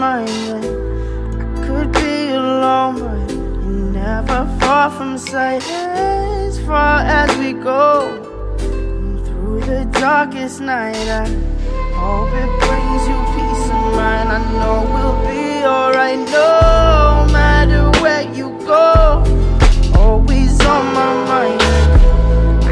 mind that I could be alone, but you never far from sight. As far as we go, through the darkest night, I hope it brings you peace of mind. I know we'll be alright, no matter where you go. Always on my mind.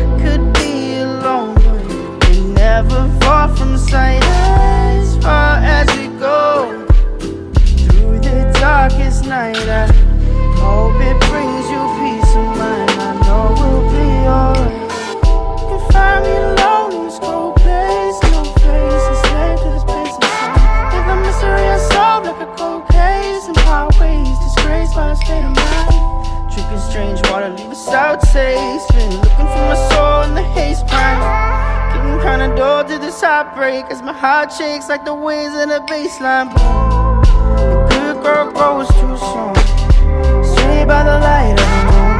I could be alone, but you're never far from sight. As far as we go, through the darkest night, I hope it brings you peace of mind. I know we'll be alright. You can find me alone in this cold place, no face, a slave to this place inside. Live a mystery unsolved like a cold case, and highways disgraced by a state of mind. Drinking strange water, leave a sour taste. Been looking for my soul in the haze pine. Getting kinda dull to this heartbreak, as my heart shakes like the waves in a baseline. The good girl grows too soon, swayed by the light of the moon.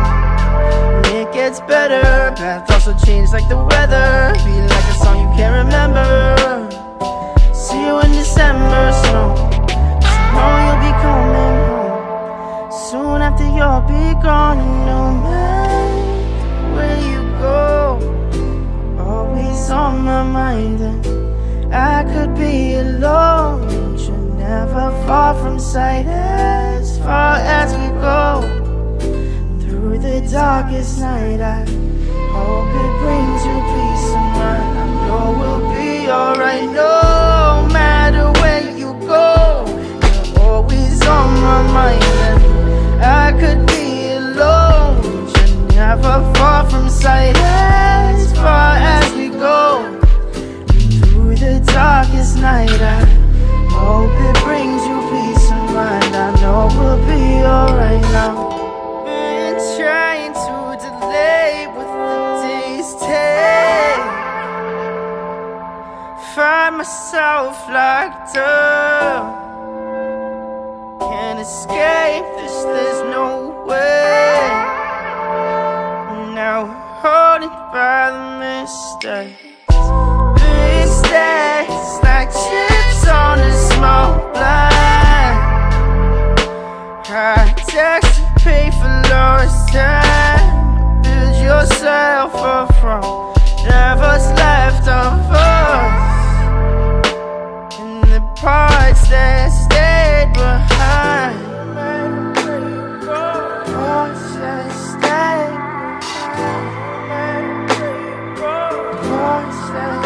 And it gets better, path also changed like the weather. Feel like a song you can't remember. See you in December snow, so know you'll be coming home soon after you'll be gone. And no matter where you go, always on my mind. And I could be alone, but you're never far from sight. As far as we go, through the darkest night, I hope it brings you peace of mind. I know we'll be alright, no matter where you go. You're always on my mind. And I could be alone, but you're never far from sight. As far as we go, through the darkest night, I hope it brings you peace of mind. I know we'll be alright now. Been trying to delay what the days take. Find myself locked up, can't escape this, there's no way. Now holding by the mistakes. Big stacks like chips on a small blind. High tax to pay for lost time. Build yourself up from whatever's left of us, and the parts that stayed behind. Parts that stayed behind. Parts that